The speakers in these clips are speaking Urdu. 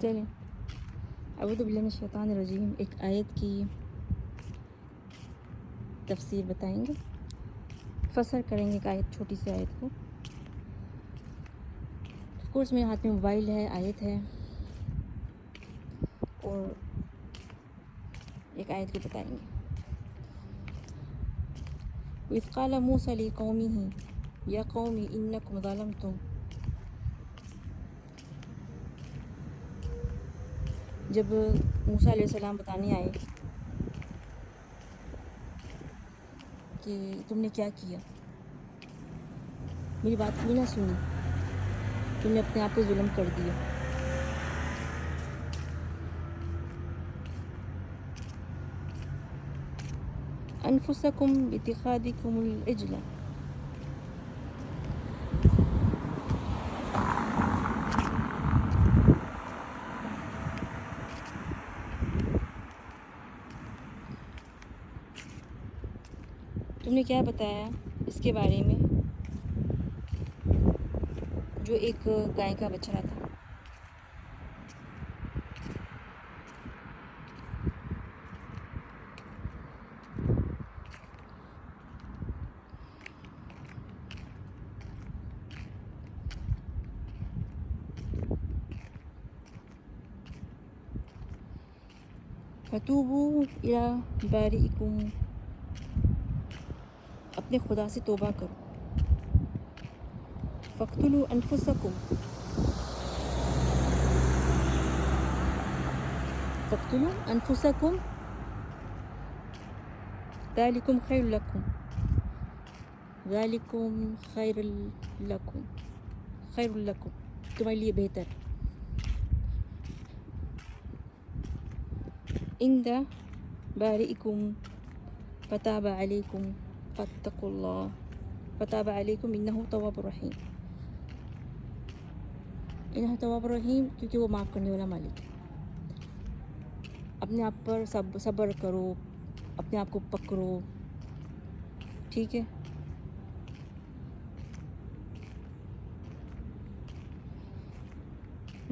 چلیں اعوذ باللہ من الشیطان الرجیم ایک آیت کی تفسیر بتائیں گے، فسر کریں گے ایک آیت، چھوٹی سی آیت کو۔ آف کورس میرے ہاتھ میں موبائل ہے، آیت ہے، اور ایک آیت کو بتائیں گے۔ وَإِذْ قَالَ مُوسَىٰ لِقَوْمِهِ يَا قَوْمِ إِنَّكُمْ ظَلَمْتُمْ، جب موسیٰ علیہ السلام بتانے آئے کہ تم نے کیا کیا، میری بات کیوں نہ سنی، تم نے اپنے آپ پہ ظلم کر دیا۔ انفسکم باتخاذکم العجل، تم نے کیا بتایا اس کے بارے میں جو ایک گائے کا بچڑا تھا۔ فتوبوا الی بارئکم، اپنے خدا سے توبہ کرو۔ فاقتلوا انفسکم، فاقتلوا انفسکم ذالکم خیر لکم، ذالکم خیر لکم، خیر لکم، تمہارے لیے بہتر، عند بارئکم فتاب علیکم فاتقوا اللہ، فتاب علیکم انہ تواب الرحیم، انہ تواب الرحیم، کیونکہ وہ معاف کرنے والا مالک ہے۔ اپنے آپ پر صبر کرو، اپنے آپ کو پکڑو، ٹھیک ہے۔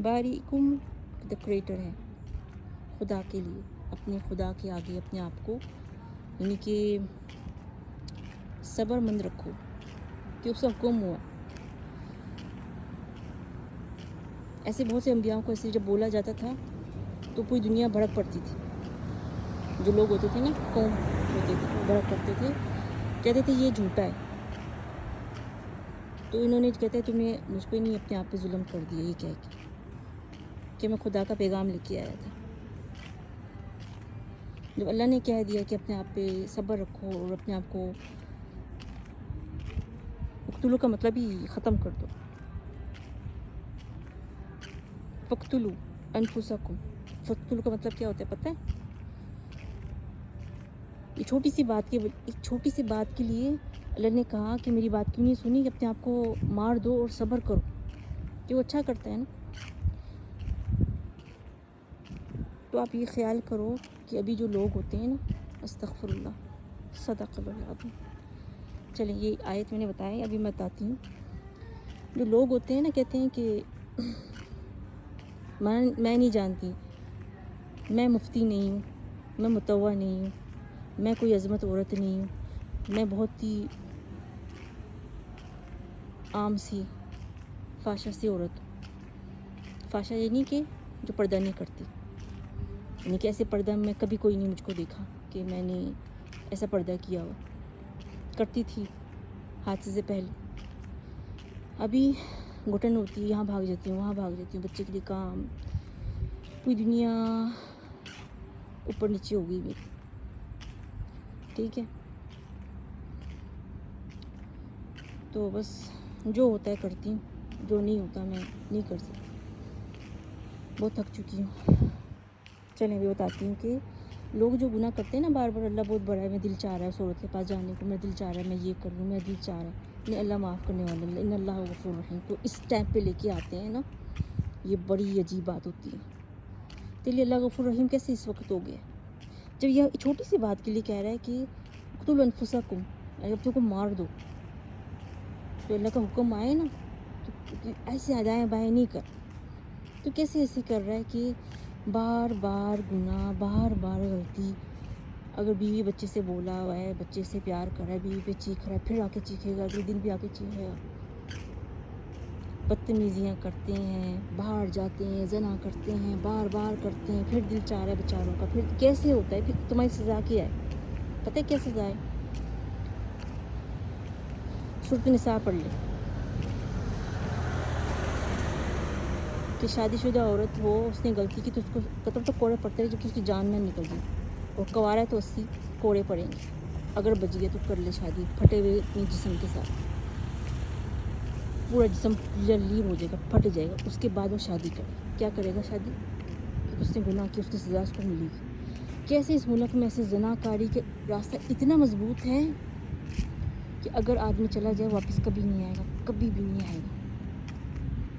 بارئکم دا کریٹر ہے، خدا کے لیے، اپنے خدا کے آگے اپنے آپ کو یعنی کہ صبر مند رکھو کہ اس کا حکم ہوا۔ ایسے بہت سے انبیاء کو ایسے جب بولا جاتا تھا تو پوری دنیا بھڑک پڑتی تھی، جو لوگ ہوتے تھے نا، قوم ہوتے تھے، وہ بھڑک پڑتے تھے، کہتے تھے یہ جھوٹا ہے، تو انہوں نے کہتے ہیں تم نے مجھ پہ نہیں اپنے آپ پہ ظلم کر دیا، یہ کہہ کے کہ میں خدا کا پیغام لے کے آیا تھا۔ جب اللہ نے کہہ دیا کہ اپنے آپ پہ صبر رکھو اور اپنے آپ کو اقتلو کا مطلب ہی ختم کر دو، فقتلو انفسکم، فقتلو کا مطلب کیا ہوتا ہے پتہ ہے؟ ایک چھوٹی سی بات کے لیے اللہ نے کہا کہ میری بات کیوں نہیں سنی، کہ اپنے آپ کو مار دو اور صبر کرو، کہ وہ اچھا کرتا ہے نا۔ تو آپ یہ خیال کرو کہ ابھی جو لوگ ہوتے ہیں نا، استغفر اللہ، صدق اللہ العظیم، چلیں یہ آیت میں نے بتایا، ابھی میں بتاتی ہوں۔ جو لوگ ہوتے ہیں نا، کہتے ہیں کہ میں نہیں جانتی، میں مفتی نہیں ہوں، میں متوع نہیں ہوں، میں کوئی عظمت عورت نہیں ہوں، میں بہت ہی عام سی فاشا سی عورت ہوں۔ فاشا یہ نہیں کہ جو پردہ نہیں کرتی، یعنی کہ ایسے پردہ میں کبھی کوئی نہیں مجھ کو دیکھا کہ میں نے ایسا پردہ کیا ہوا، کرتی تھی حادثے سے پہلے، ابھی گھٹن ہوتی ہے، یہاں بھاگ جاتی ہوں، وہاں بھاگ جاتی ہوں، بچے کے لیے کام، پوری دنیا اوپر نیچے ہو گئی میری، ٹھیک ہے۔ تو بس جو ہوتا ہے کرتی ہوں، جو نہیں ہوتا میں نہیں کر سکتی، بہت تھک چکی ہوں۔ چلیں بھی بتاتی ہوں کہ لوگ جو گناہ کرتے ہیں نا بار بار، اللہ بہت بڑا ہے، میں دل چاہ رہا ہے اس عورت کے پاس جانے کو، میں دل چاہ رہا ہے میں یہ کر لوں، میں دل چاہ رہا ہے، نہیں اللہ معاف کرنے والا اللہ، ان اللہ غفور رحیم، تو اس ٹائم پہ لے کے آتے ہیں نا، یہ بڑی عجیب بات ہوتی ہے۔ تو یہ اللہ غفور رحیم کیسے اس وقت ہو گیا جب یہ چھوٹی سی بات کے لیے کہہ رہا ہے کہ اقتلوا انفسکم، اپنے کو مار دو، تو اللہ کا حکم آئے نا تو ایسے دائیں بائیں نہیں کر، تو کیسے ایسے کر رہا ہے کہ بار بار گناہ، بار بار غلطی. اگر بیوی بچے سے بولا ہوا ہے، بچے سے پیار کر رہا ہے، بیوی پہ چیخ رہا ہے، پھر آ کے چیخے گا، اگلے دن بھی آ کے چیخے گا. بدتمیزیاں کرتے ہیں، باہر جاتے ہیں، زنا کرتے ہیں، بار بار کرتے ہیں، پھر دل چاہ رہا ہے بیچاروں کا. پھر کیسے ہوتا ہے؟ پھر تمہاری سزا کیا ہے؟ پتہ ہے کیا سزا ہے؟ سورۃ النساء پڑھ لے کہ شادی شدہ عورت ہو، اس نے غلطی کی تو اس کو قطر تو کوڑے پڑتے ہیں جب تو اس کی جان نہ نکل جائے. اور کنوارا ہے تو 80 کوڑے پڑیں گے. اگر بچ گیا تو کر لے شادی پھٹے ہوئے اپنے جسم کے ساتھ. پورا جسم لیب ہو جائے گا، پھٹ جائے گا. اس کے بعد وہ شادی کرے. کیا کرے گا شادی؟ کہ اس نے گناہ کیا، اس کی سزا اس کو ملے گی. کیسے اس ملک میں ایسے زنا کاری کے راستہ اتنا مضبوط ہے کہ اگر آدمی چلا جائے واپس کبھی نہیں آئے گا، کبھی بھی نہیں آئے گا.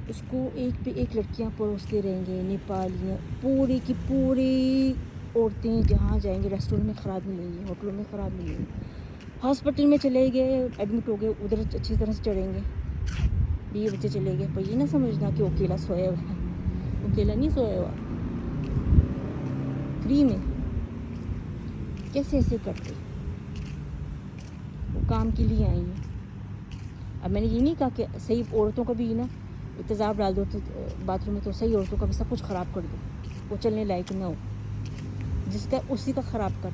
اس کو ایک پہ ایک لڑکیاں پروستے رہیں گے، نیپالیاں، پوری کی پوری عورتیں جہاں جائیں گے ریسٹورینٹ میں خراب ملیں گی، ہوٹلوں میں خراب ملیں گی. ہاسپٹل میں چلے گئے، ایڈمٹ ہو گئے، ادھر اچھی طرح سے چڑھیں گے. بیوی بچے چلے گئے. پر یہ نہ سمجھنا کہ وہ اکیلا سویا ہوا ہے. وہ اکیلا نہیں سویا ہوا، فری میں. کیسے ایسے کرتے؟ وہ کام کے لیے آئی ہیں. اب میں نے یہ نہیں کہا کہ صحیح عورتوں کا بھی نا تیزاب ڈال دو تو باتھ روم میں، تو صحیح عورتوں کا بھی سب کچھ خراب کر دو، وہ چلنے لائق نہ ہو. جس کا اسی کا خراب کر.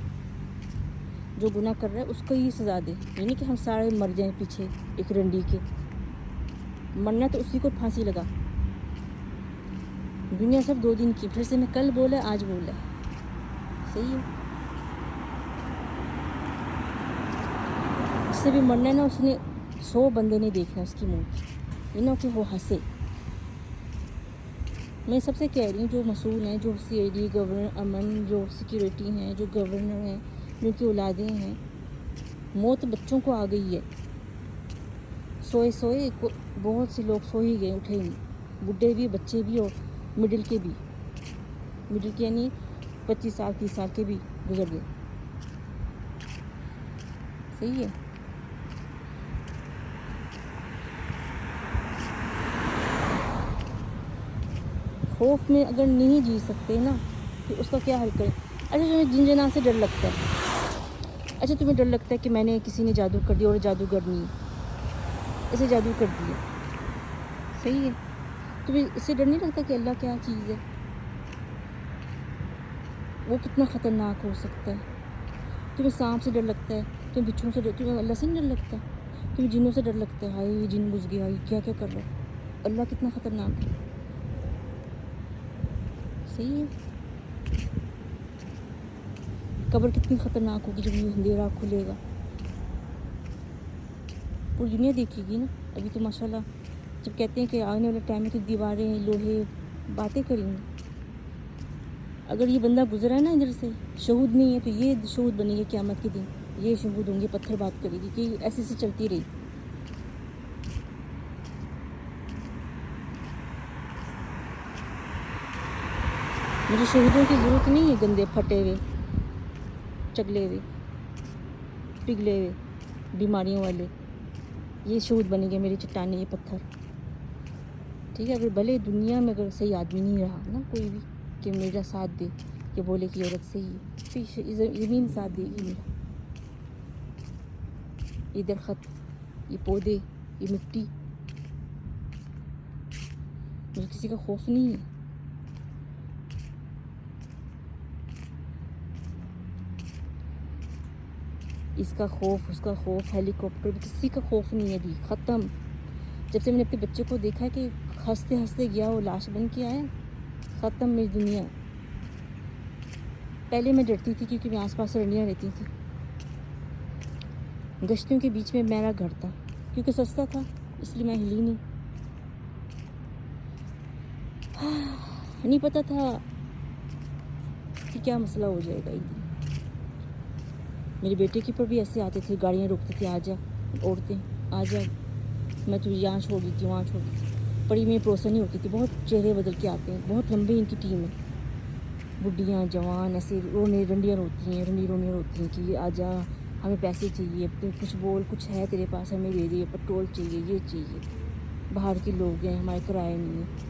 جو گناہ کر رہا ہے اس کو ہی سزا دے. یہ نہیں کہ ہم سارے مر جائیں پیچھے ایک رنڈی کے. مرنا تو اسی کو پھانسی لگا. دنیا صرف 2 دن کی. پھر سے میں کل بولا، آج بولا. صحیح ہے. اس سے بھی مرنا ہے نا، اس نے 100 بندے نہیں دیکھنا اس کی موت. یہ نہ کہ وہ ہنسے. میں سب سے کہہ رہی ہوں جو مسئول ہیں، جو سی آئی ڈی، گورنر امن، جو سیکیورٹی ہیں، جو گورنر ہیں، جن کی اولادیں ہیں، موت بچوں کو آ گئی ہے. سوئے بہت سے لوگ سو ہی گئے، اٹھے ہی. بڈھے بھی، بچے بھی، اور مڈل کے بھی. مڈل کے یعنی 25 سال 30 سال کے بھی گزر گئے. صحیح ہے. خوف میں اگر نہیں جی سکتے نا تو اس کا کیا حل کریں؟ اچھا تمہیں جن جنان سے ڈر لگتا ہے. اچھا تمہیں ڈر لگتا ہے کہ میں نے کسی نے جادو کر دیا اور جادوگر نہیں اسے جادو کر دیا. صحیح ہے. تمہیں اس سے ڈر نہیں لگتا کہ اللہ کیا چیز ہے؟ وہ کتنا خطرناک ہو سکتا ہے. تمہیں سانپ سے ڈر لگتا ہے، تمہیں بچھوؤں سے ڈر، تمہیں اللہ سے نہیں ڈر لگتا؟ تمہیں جنوں سے ڈر لگتا ہے، ہائے یہ جن گھس گیا، یہ کیا کیا کر رہا ہے. اللہ کتنا خطرناک ہے. صحیح ہے. قبر کتنی خطرناک ہوگی جب یہ اندھیرا کھلے گا. پوری دنیا دیکھے گی نا. ابھی تو ماشاءاللہ جب کہتے ہیں کہ آنے والا ٹائم ہے تو دیواریں لوہے باتیں کریں گے. اگر یہ بندہ گزرا ہے نا ادھر سے، شہود نہیں ہے، تو یہ شہود بنے گی قیامت کے دن. یہ شہود ہوں گے، پتھر بات کرے گی کہ ایسے سے چلتی رہی. مجھے شہودوں کی ضرورت نہیں ہے، گندے پھٹے ہوئے، چگلے ہوئے، پگھلے ہوئے، بیماریوں والے. یہ شہود بنے گے میری چٹانیں، یہ پتھر. ٹھیک ہے. اگر بھلے دنیا میں اگر صحیح آدمی نہیں رہا نا کوئی بھی کہ میرا ساتھ دے، کہ بولے کہ عورت صحیح ہے، پھر زمین ساتھ دے گی میرا. یہ درخت، یہ پودے، یہ مٹی. مجھے کسی کا خوف نہیں ہے. اس کا خوف، اس کا خوف، ہیلی کاپٹر، کسی کا خوف نہیں ہے. ابھی ختم. جب سے میں نے اپنے بچے کو دیکھا کہ ہنستے ہنستے گیا، وہ لاش بن کے آیا، ختم میری دنیا. پہلے میں ڈرتی تھی کیونکہ میں آس پاس رنڈیاں رہتی تھیں. گشتوں کے بیچ میں میرا گھر تھا، کیونکہ سستا تھا اس لیے میں ہلی نہیں. نہیں پتہ تھا کہ کیا مسئلہ ہو جائے گا. میرے بیٹے کے پر بھی ایسے آتے تھے، گاڑیاں روکتے تھے، آ جا عورتیں، آ جا، میں تجھے یہاں چھوڑ دیتی ہوں، وہاں چھوڑ دیتی ہوں. پڑی میں پروسا نہیں ہوتی تھی. بہت چہرے بدل کے آتے ہیں، بہت لمبی ان کی ٹیم ہے. بڈھیاں جوان ایسے رنڈیاں روتی ہیں، رنڈی رونیاں روتی ہیں کہ یہ آ جا، ہمیں پیسے چاہیے، کچھ بول، کچھ ہے تیرے پاس ہمیں دے دے، پٹرول چاہیے، یہ چاہیے. باہر کے لوگ ہیں، ہمارے کرایہ نہیں ہے.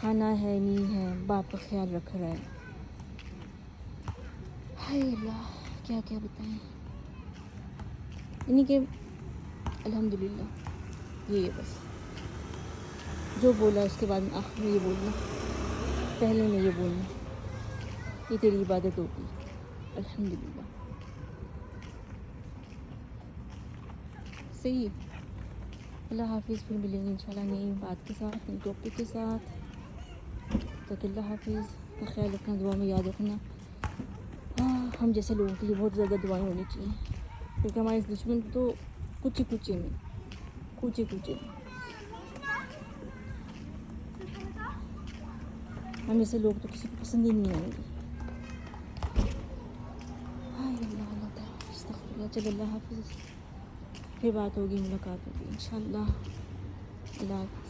کھانا ہے نہیں ہے، باپ کا خیال رکھ رہا ہے. ہائے اللہ، کیا کیا بتائیں. یعنی کہ الحمدللہ یہ ہے بس. جو بولا اس کے بعد میں آخر میں یہ بولنا، پہلے میں یہ بولنا، یہ تیری عبادت ہوگی. الحمدللہ صحیح ہے. اللہ حافظ. پھر ملیں گے انشاءاللہ نئی بات کے ساتھ، نئی ٹاپک کے ساتھ. تک اللہ حافظ. کا خیال رکھنا، دعا میں یاد رکھنا. ہم جیسے لوگوں کے لیے بہت زیادہ دعائیں ہونی چاہیے، کیونکہ ہمارے دشمن تو کچھ ہی میں ہم جیسے لوگ تو کسی کو پسند ہی نہیں آئیں گے. ہائے اللہ، اللہ تعالیٰ استغفر اللہ. چلو اللہ حافظ. پھر بات ہوگی، ملاقات ہوگی انشاءاللہ. اللہ حافظ.